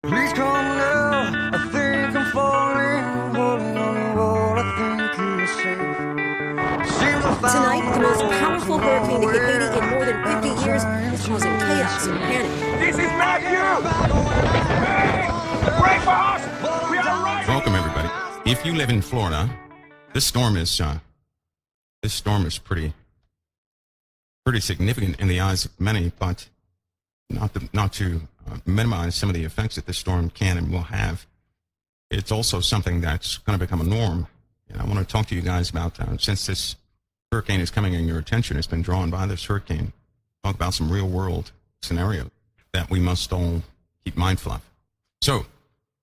Please come now, I think I'm falling, holding on to what I think is safe. Seems I found Tonight, the most hope powerful in hurricane to hit my Haiti in more than way. 50 years is causing chaos and panic. This is Matthew! Hey! Pray for us! We are right! Welcome, everybody. If you live in Florida, this storm is pretty significant in the eyes of many, but not to minimize some of the effects that this storm can and will have. It's also something that's going to become a norm. And I want to talk to you guys about, since this hurricane is coming in your attention, it's been drawn by this hurricane, talk about some real world scenarios that we must all keep mindful of. So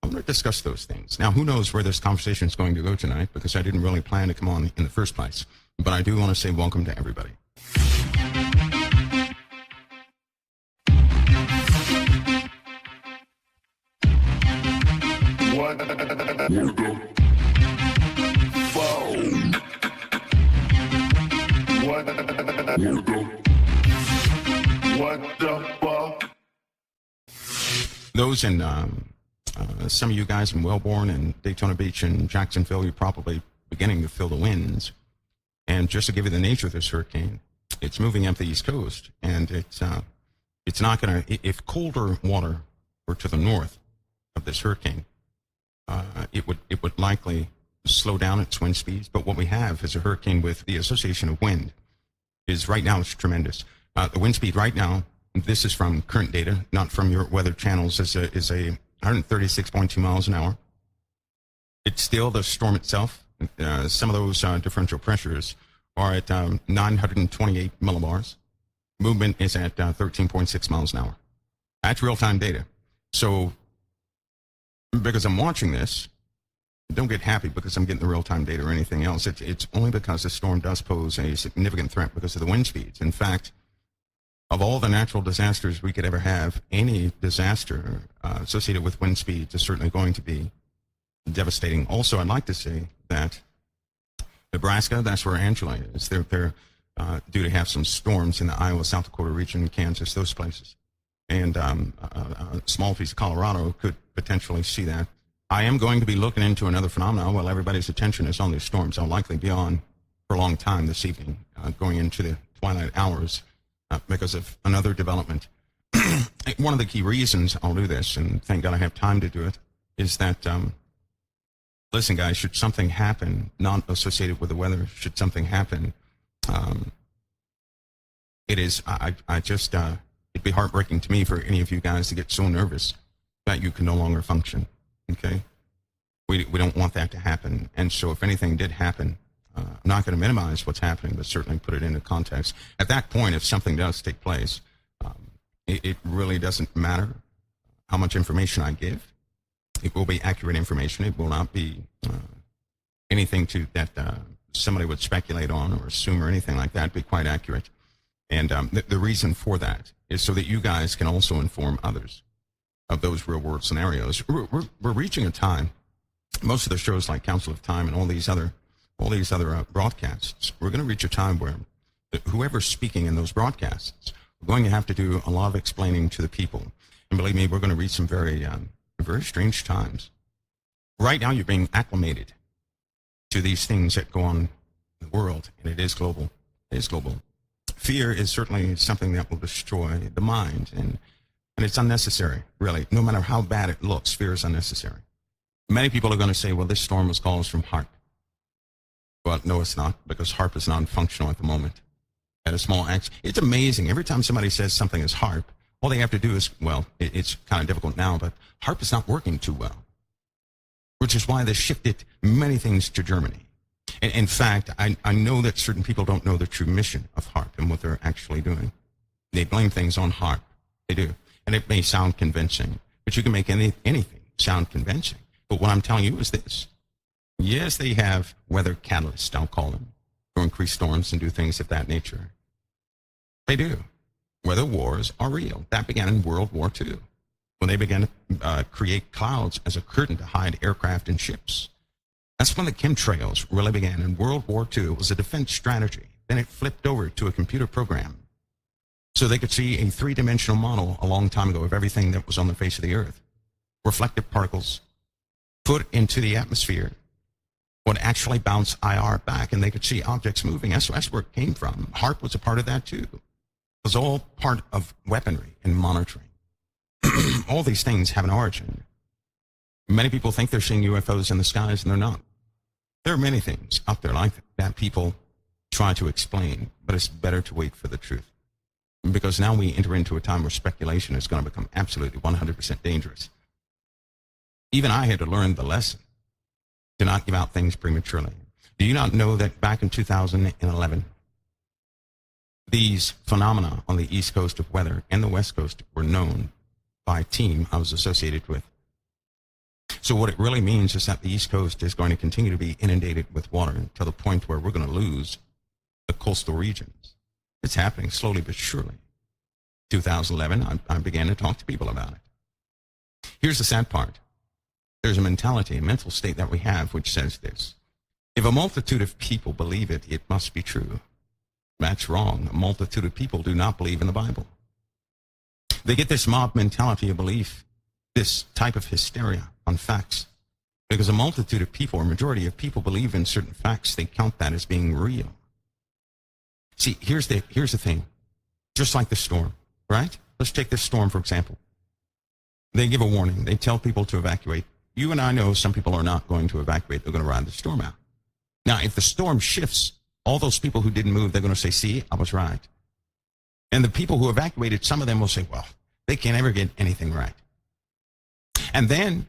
I'm going to discuss those things. Now, who knows where this conversation is going to go tonight, because I didn't really plan to come on in the first place. But I do want to say welcome to everybody. What the fuck? Those in some of you guys in Wellborn and Daytona Beach and Jacksonville, you're probably beginning to feel the winds. And just to give you the nature of this hurricane, it's moving up the East Coast, and it's not going to. If colder water were to the north of this hurricane, it would likely slow down its wind speeds. But what we have is a hurricane with the association of wind is right now it's tremendous. The wind speed right now, this is from current data, not from your weather channels, is a 136.2 miles an hour. It's still the storm itself. Some of those differential pressures are at 928 millibars. Movement is at 13.6 miles an hour. That's real-time data. So because I'm watching this, don't get happy because I'm getting the real-time data or anything else. It's only because the storm does pose a significant threat because of the wind speeds. In fact, of all the natural disasters we could ever have, any disaster associated with wind speeds is certainly going to be devastating. Also, I'd like to say that Nebraska, that's where Angela is. They're due to have some storms in the Iowa, South Dakota region, Kansas, those places. And a small piece of Colorado could potentially see that. I am going to be looking into another phenomenon while everybody's attention is on these storms. I'll likely be on for a long time this evening, going into the twilight hours, because of another development. One of the key reasons I'll do this, and thank God I have time to do it, is that, listen, guys, should something happen, not associated with the weather, should something happen, it'd be heartbreaking to me for any of you guys to get so nervous that you can no longer function, okay? We don't want that to happen. And so if anything did happen, I'm not going to minimize what's happening, but certainly put it into context. At that point, if something does take place, it really doesn't matter how much information I give. It will be accurate information. It will not be anything that somebody would speculate on or assume or anything like that. It'd be quite accurate. And the reason for that is so that you guys can also inform others of those real-world scenarios. We're reaching a time, most of the shows like Council of Time and all these other broadcasts, we're going to reach a time where whoever's speaking in those broadcasts, we're going to have to do a lot of explaining to the people. And believe me, we're going to reach some very strange times. Right now, you're being acclimated to these things that go on in the world, and it is global. It is global. Fear is certainly something that will destroy the mind, and it's unnecessary, really. No matter how bad it looks, fear is unnecessary. Many people are going to say, well, this storm was caused from HAARP. Well, no, it's not, because HAARP is non-functional at the moment. At a small it's amazing. Every time somebody says something is HAARP, all they have to do is, well, it's kind of difficult now, but HAARP is not working too well, which is why they shifted many things to Germany. And in fact, I know that certain people don't know the true mission of HAARP and what they're actually doing. They blame things on HAARP. They do. And it may sound convincing, but you can make anything sound convincing. But what I'm telling you is this. Yes, they have weather catalysts, I'll call them, to increase storms and do things of that nature. They do. Weather wars are real. That began in World War II, when they began to create clouds as a curtain to hide aircraft and ships. That's when the chemtrails really began in World War II. It was a defense strategy. Then it flipped over to a computer program. So they could see a three-dimensional model a long time ago of everything that was on the face of the earth. reflective particles put into the atmosphere would actually bounce IR back, and they could see objects moving. That's where it came from. HAARP was a part of that too. It was all part of weaponry and monitoring. All these things have an origin. Many people think they're seeing UFOs in the skies, and they're not. There are many things out there like that people try to explain, but it's better to wait for the truth. Because now we enter into a time where speculation is going to become absolutely 100% dangerous. Even I had to learn the lesson to not give out things prematurely. Do you not know that back in 2011, these phenomena on the East Coast of weather and the West Coast were known by a team I was associated with? So what it really means is that the East Coast is going to continue to be inundated with water until the point where we're going to lose the coastal regions. It's happening slowly but surely. 2011, I began to talk to people about it. Here's the sad part. There's a mentality, a mental state that we have which says this: if a multitude of people believe it, it must be true. That's wrong. A multitude of people do not believe in the Bible. They get this mob mentality of belief, this type of hysteria on facts, because a multitude of people, or majority of people, believe in certain facts. They count that as being real. See, here's the thing. Just like the storm, right? Let's take this storm, for example. They give a warning. They tell people to evacuate. You and I know some people are not going to evacuate. They're going to ride the storm out. Now, if the storm shifts, all those people who didn't move, they're going to say, see, I was right. And the people who evacuated, some of them will say, well, they can't ever get anything right. And then,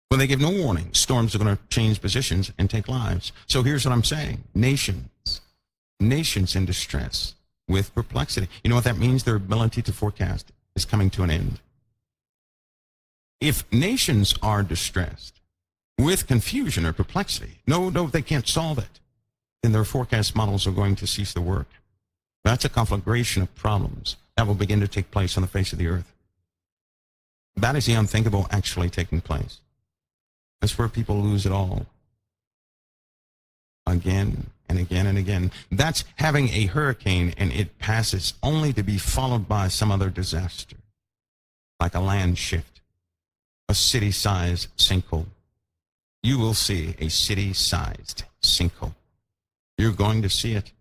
when they give no warning, storms are going to change positions and take lives. So here's what I'm saying. Nations in distress with perplexity. You know what that means? Their ability to forecast is coming to an end. If nations are distressed with confusion or perplexity, no, they can't solve it, then their forecast models are going to cease their work. That's a conflagration of problems that will begin to take place on the face of the earth. That is the unthinkable actually taking place. That's where people lose it all. Again and again and again. That's having a hurricane and it passes only to be followed by some other disaster, like a land shift, a city-sized sinkhole. You will see a city-sized sinkhole. You're going to see it.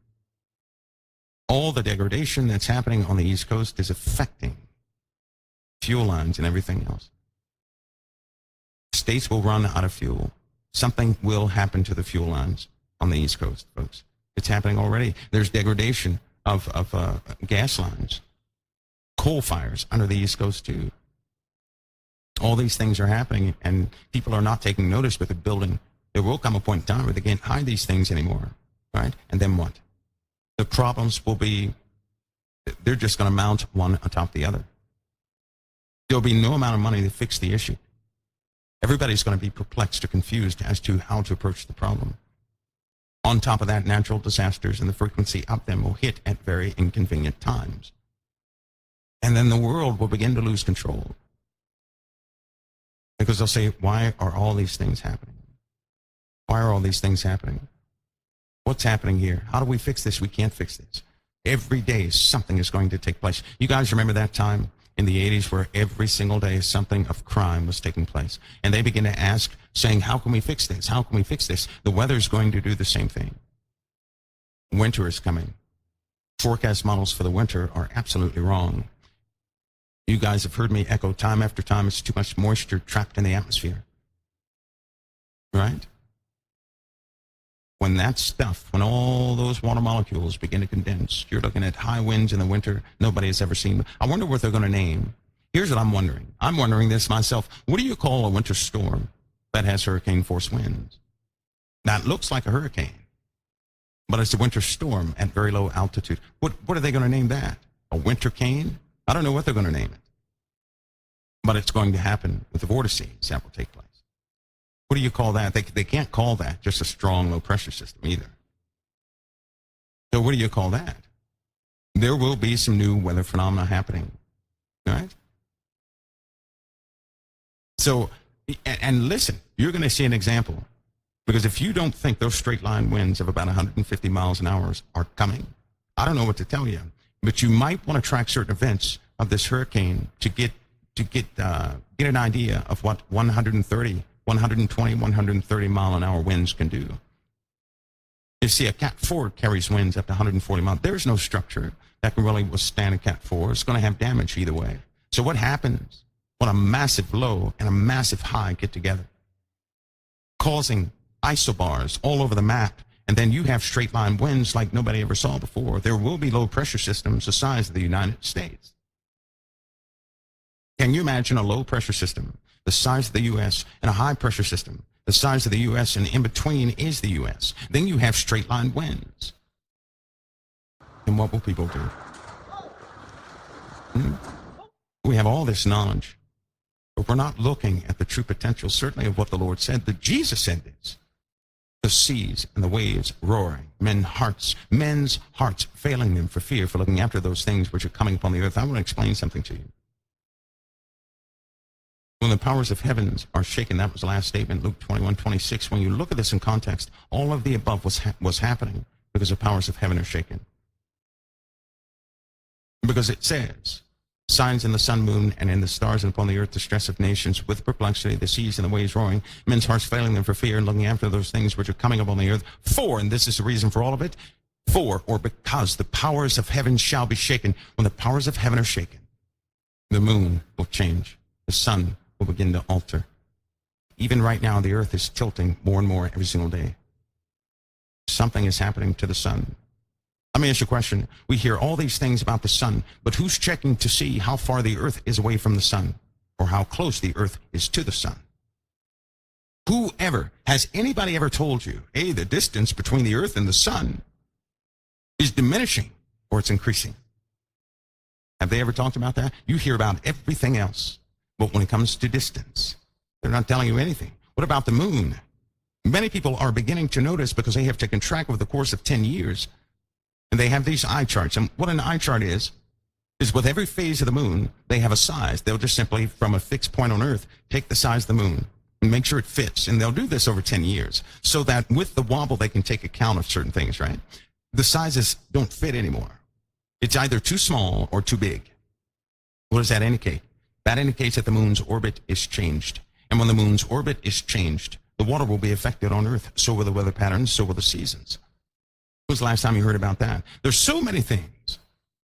All the degradation that's happening on the East Coast is affecting fuel lines and everything else. States will run out of fuel. Something will happen to the fuel lines on the East Coast, folks. It's happening already. There's degradation of gas lines, coal fires under the East Coast too. All these things are happening, and people are not taking notice with the building. There will come a point in time where they can't hide these things anymore, right? And then what? The problems will be, they're just going to mount one atop the other. There'll be no amount of money to fix the issue. Everybody's going to be perplexed or confused as to how to approach the problem. On top of that, natural disasters and the frequency of them will hit at very inconvenient times. And then the world will begin to lose control. Because they'll say, why are all these things happening? Why are all these things happening? What's happening here? How do we fix this? We can't fix this. Every day something is going to take place. You guys remember that time in the 80s where every single day something of crime was taking place? And they begin to ask, saying, how can we fix this? How can we fix this? The weather's going to do the same thing. Winter is coming. Forecast models for the winter are absolutely wrong. You guys have heard me echo time after time, it's too much moisture trapped in the atmosphere. Right? When that stuff, when all those water molecules begin to condense, you're looking at high winds in the winter nobody has ever seen. I wonder what they're going to name. Here's what I'm wondering. I'm wondering this myself. What do you call a winter storm that has hurricane force winds? That looks like a hurricane, but it's a winter storm at very low altitude. What are they going to name that? A winter cane? I don't know what they're going to name it. But it's going to happen with the vortices that will take place. What do you call that? They can't call that just a strong low pressure system either. So what do you call that? There will be some new weather phenomena happening. All right? So, and listen, you're going to see an example. Because if you don't think those straight line winds of about 150 miles an hour are coming, I don't know what to tell you. But you might want to track certain events of this hurricane to get get an idea of what 120, 130 mile an hour winds can do. You see, a Cat 4 carries winds up to 140 miles. There's no structure that can really withstand a Cat 4. It's going to have damage either way. So what happens when a massive low and a massive high get together, causing isobars all over the map, and then you have straight line winds like nobody ever saw before? There will be low pressure systems the size of the United States. Can you imagine a low pressure system the size of the U.S. and a high pressure system the size of the U.S. and in between is the U.S.? Then you have straight line winds. And what will people do? We have all this knowledge, but we're not looking at the true potential, certainly of what the Lord said. That Jesus said this. The seas and the waves roaring, men's hearts failing them for fear, for looking after those things which are coming upon the earth. I want to explain something to you. When the powers of heavens are shaken, that was the last statement, Luke 21:26. When you look at this in context, all of the above was happening because the powers of heaven are shaken. Because it says, signs in the sun, moon, and in the stars, and upon the earth, distress of nations with perplexity, the seas and the waves roaring, men's hearts failing them for fear, and looking after those things which are coming upon the earth. For, and this is the reason for all of it, for, or because the powers of heaven shall be shaken. When the powers of heaven are shaken, the moon will change, the sun will begin to alter. Even right now, the earth is tilting more and more every single day. Something is happening to the sun. Let me ask you a question. We hear all these things about the sun, but who's checking to see how far the earth is away from the sun, or how close the earth is to the sun? Has anybody ever told you, hey, the distance between the earth and the sun is diminishing or it's increasing? Have they ever talked about that? You hear about everything else, but when it comes to distance, they're not telling you anything. What about the moon? Many people are beginning to notice, because they have taken track over the course of 10 years, and they have these eye charts. And what an eye chart is with every phase of the moon, they have a size. They'll just simply, from a fixed point on Earth, take the size of the moon and make sure it fits. And they'll do this over 10 years, so that with the wobble, they can take account of certain things, right? The sizes don't fit anymore. It's either too small or too big. What does that indicate? That indicates that the moon's orbit is changed. And when the moon's orbit is changed, the water will be affected on Earth. So will the weather patterns, so will the seasons. When was the last time you heard about that? There's so many things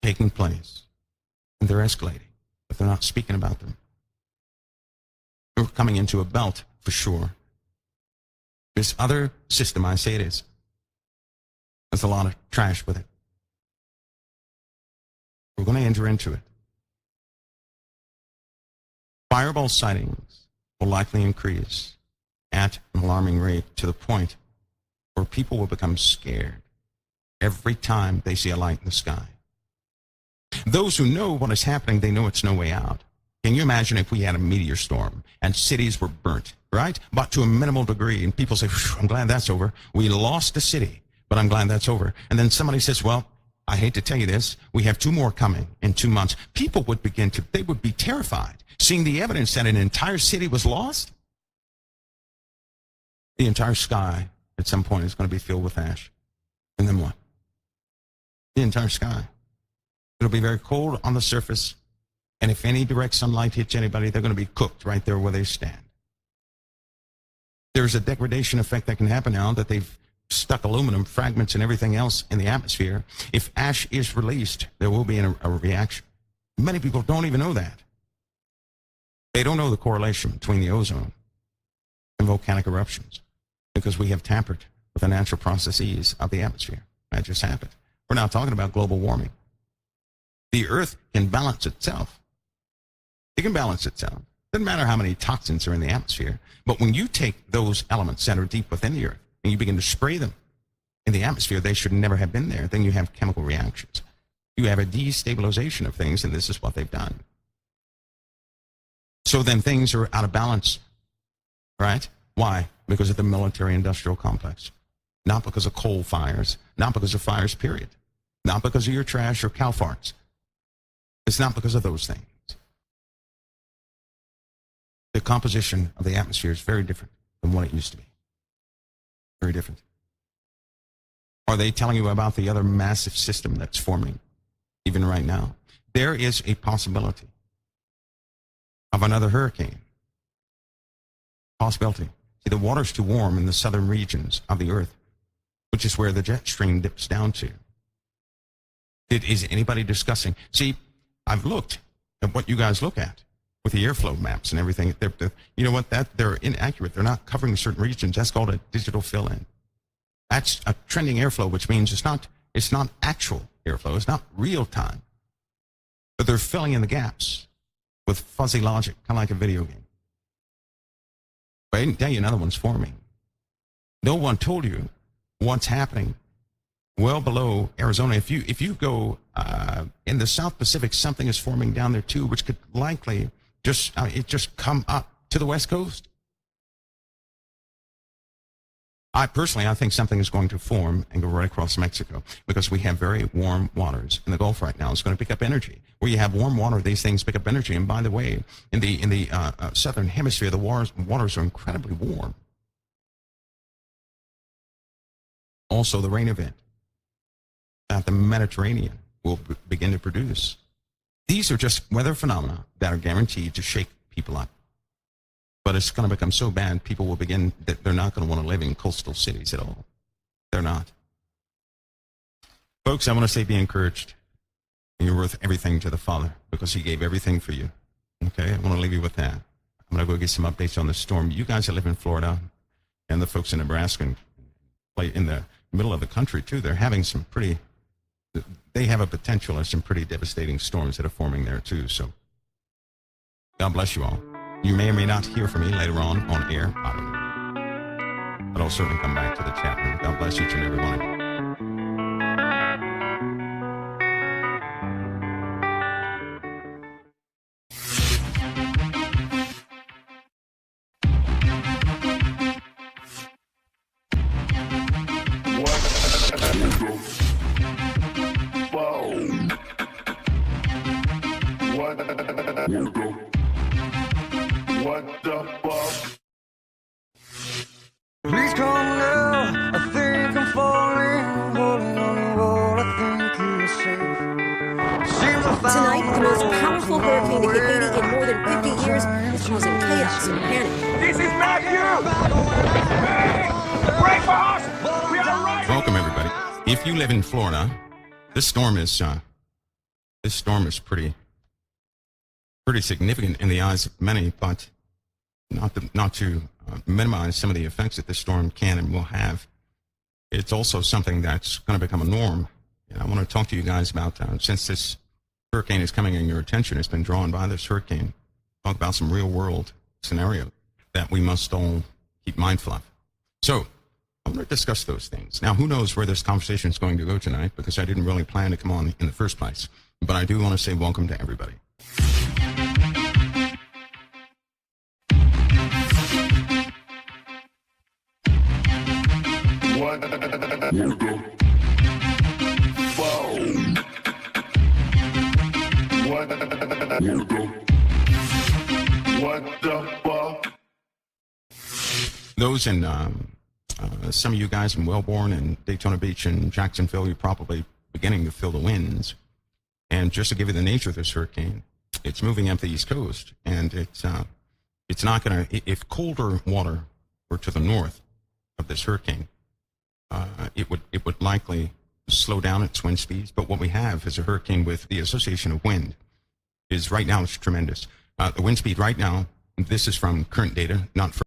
taking place, and they're escalating, but they're not speaking about them. We're coming into a belt for sure. This other system, I say it is, there's a lot of trash with it. We're going to enter into it. Fireball sightings will likely increase at an alarming rate, to the point where people will become scared every time they see a light in the sky. Those who know what is happening, they know it's no way out. Can you imagine if we had a meteor storm and cities were burnt, right? But to a minimal degree, and people say, I'm glad that's over. We lost a city, but I'm glad that's over. And then somebody says, well, I hate to tell you this, we have 2 more coming in 2 months. People would they would be terrified, seeing the evidence that an entire city was lost. The entire sky at some point is going to be filled with ash. And then what? The entire sky. It'll be very cold on the surface, and if any direct sunlight hits anybody, they're going to be cooked right there where they stand. There's a degradation effect that can happen now that they've stuck aluminum fragments and everything else in the atmosphere. If ash is released, there will be a reaction. Many people don't even know that. They don't know the correlation between the ozone and volcanic eruptions, because we have tampered with the natural processes of the atmosphere. That just happened. We're now talking about global warming. The earth can balance itself. It can balance itself. Doesn't matter how many toxins are in the atmosphere, but when you take those elements that are deep within the earth and you begin to spray them in the atmosphere, they should never have been there. Then you have chemical reactions. You have a destabilization of things, and this is what they've done. So then things are out of balance, right? Why? Because of the military-industrial complex. Not because of coal fires, not because of fires, period. Not because of your trash or cow farts. It's not because of those things. The composition of the atmosphere is very different than what it used to be. Very different. Are they telling you about the other massive system that's forming, even right now? There is a possibility of another hurricane. Possibility. See, the water's too warm in the southern regions of the Earth, which is where the jet stream dips down to. Is anybody discussing? See, I've looked at what you guys look at with the airflow maps and everything. You know what? They're inaccurate. They're not covering certain regions. That's called a digital fill-in. That's a trending airflow, which means it's not actual airflow. It's not real time. But they're filling in the gaps with fuzzy logic, kind of like a video game. But I didn't tell you another one's forming. No one told you what's happening well below Arizona. If you go in the South Pacific, something is forming down there too, which could likely just come up to the West Coast. I think something is going to form and go right across Mexico because we have very warm waters in the Gulf right now. It's going to pick up energy. Where you have warm water, these things pick up energy. And by the way, in the southern hemisphere, the waters are incredibly warm. Also, the rain event that the Mediterranean will begin to produce. These are just weather phenomena that are guaranteed to shake people up. But it's going to become so bad, people will begin that they're not going to want to live in coastal cities at all. They're not. Folks, I want to say be encouraged. You're worth everything to the Father because He gave everything for you. Okay, I want to leave you with that. I'm going to go get some updates on the storm. You guys that live in Florida and the folks in Nebraska and play in the middle of the country too, they're having some they have a potential of some pretty devastating storms that are forming there too. So God bless you all. You may or may not hear from me later on air. I don't know. But I'll certainly come back to the chat room. God bless each and every one of you. Please come now, I think I'm falling, holding on to what I think is safe. Seems I found Tonight, the most a powerful way hurricane to hit Haiti in more than 50 years is causing chaos and panic. This is Matthew! Hey! Break for us! We are right! Welcome everybody. If you live in Florida, this storm is pretty significant in the eyes of many, but not to minimize some of the effects that this storm can and will have. It's also something that's going to become a norm. And I want to talk to you guys about, since this hurricane is coming in your attention, it's been drawn by this hurricane, talk about some real world scenarios that we must all keep mindful of. So I'm going to discuss those things. Now, who knows where this conversation is going to go tonight, because I didn't really plan to come on in the first place. But I do want to say welcome to everybody. Those in some of you guys in Wellborn and Daytona Beach and Jacksonville, you're probably beginning to feel the winds. And just to give you the nature of this hurricane, it's moving up the East Coast, and it's not going to. If colder water were to the north of this hurricane, it would likely slow down its wind speeds. But what we have is a hurricane with the association of wind is right now it's tremendous. The wind speed right now, this is from current data, not from